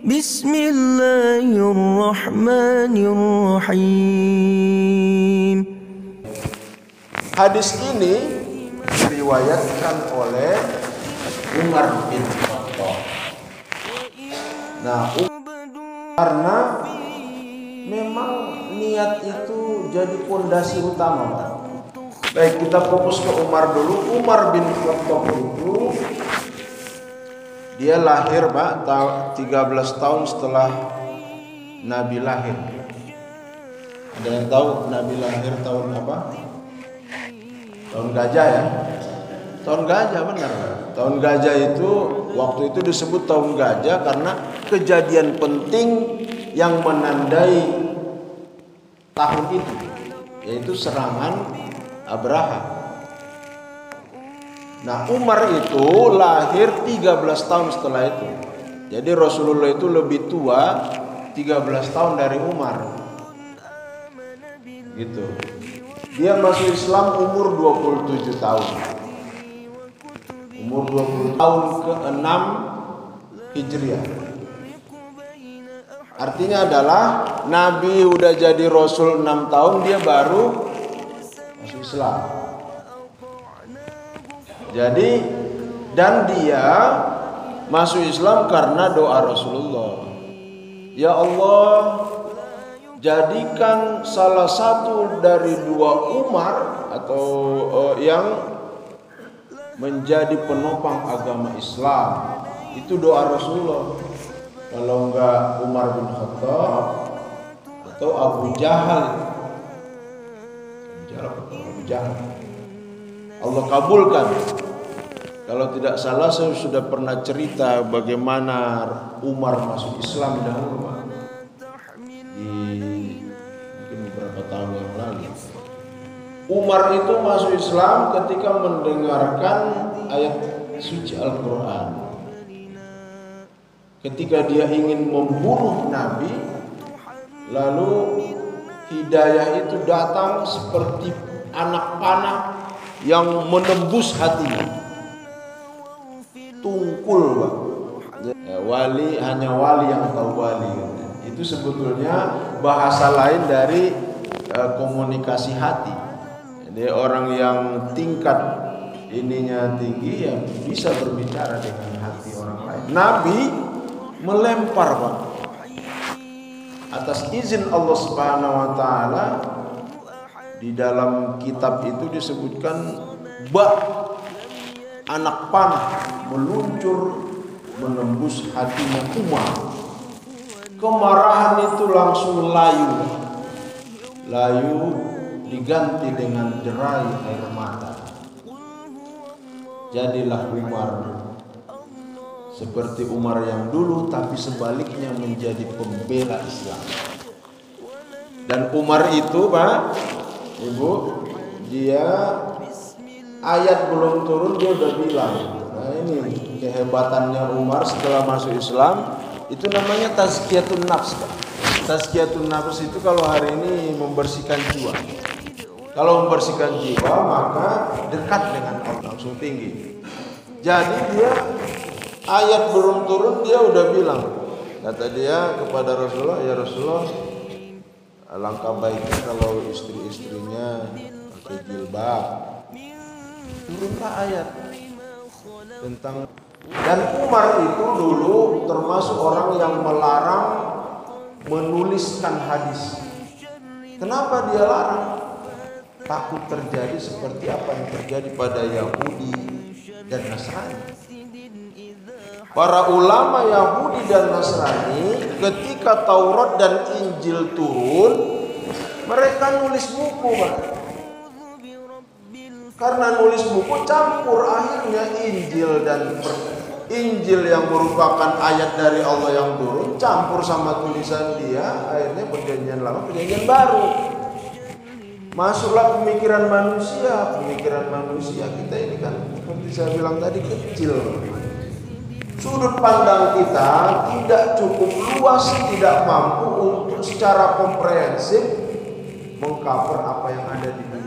Bismillahirrahmanirrahim. Hadis ini diriwayatkan oleh Umar bin Khattab. Nah, karena memang niat itu jadi pondasi utama, Pak. Baik, kita fokus ke Umar dulu. Umar bin Khattab itu dia lahir, Pak, 13 tahun setelah Nabi lahir. Ada yang tahu Nabi lahir tahun apa? Tahun gajah ya? Tahun gajah, benar. Tahun gajah itu waktu itu disebut tahun gajah karena kejadian penting yang menandai tahun itu, yaitu serangan Abraha. Nah, Umar itu lahir 13 tahun setelah itu. Jadi Rasulullah itu lebih tua 13 tahun dari Umar. Gitu. Dia masuk Islam umur 27 tahun. Umur 20 tahun ke-6 Hijriah. Artinya adalah Nabi udah jadi Rasul 6 tahun, dia baru masuk Islam. Jadi, dan dia masuk Islam karena doa Rasulullah. Ya Allah, jadikan salah satu dari dua Umar atau yang menjadi penopang agama Islam. Itu doa Rasulullah. Kalau enggak Umar bin Khattab atau Abu Jahal. Allah kabulkan. Kalau tidak salah saya sudah pernah cerita bagaimana Umar masuk Islam dahulu, Pak. Mungkin beberapa tahun yang lalu. Umar itu masuk Islam ketika mendengarkan ayat suci Al-Quran. Ketika dia ingin membunuh Nabi, lalu hidayah itu datang seperti anak panah yang menembus hatinya. Tungkul, Pak. Ya, wali, hanya wali yang tahu wali. Itu sebetulnya bahasa lain dari komunikasi hati. Jadi orang yang tingkat ininya tinggi ya bisa berbicara dengan hati orang lain. Nabi melempar, Pak, atas izin Allah Subhanahu wa taala. Di dalam kitab itu disebutkan anak panah meluncur menembus hatinya Umar. Kemarahan itu langsung layu diganti dengan derai air mata. Jadilah Umar seperti Umar yang dulu, tapi sebaliknya menjadi pembela Islam. Dan Umar itu, Pak, Ibu, dia ayat belum turun dia udah bilang. Nah, ini kehebatannya Umar setelah masuk Islam, itu namanya tazkiyatun nafs, Pak. Tazkiyatun nafs itu kalau hari ini membersihkan jiwa. Kalau membersihkan jiwa maka dekat dengan Allah, langsung tinggi. Jadi dia ayat belum turun dia udah bilang. Kata dia kepada Rasulullah, ya Rasulullah, alangkah baiknya kalau istri-istrinya pakai jilbab. Turunlah ayat tentang. Dan Umar itu dulu termasuk orang yang melarang menuliskan hadis. Kenapa dia larang? Takut terjadi seperti apa yang terjadi pada Yahudi dan Nasrani. Para ulama Yahudi dan Nasrani ketika Taurat dan Injil turun, mereka nulis buku, Pak. Karena nulis buku campur, akhirnya Injil yang merupakan ayat dari Allah yang turun campur sama tulisan dia, akhirnya perjanjian lama, perjanjian baru. Masuklah pemikiran manusia kita ini kan seperti saya bilang tadi kecil. Sudut pandang kita tidak cukup luas, tidak mampu untuk secara komprehensif mengcover apa yang ada di dunia.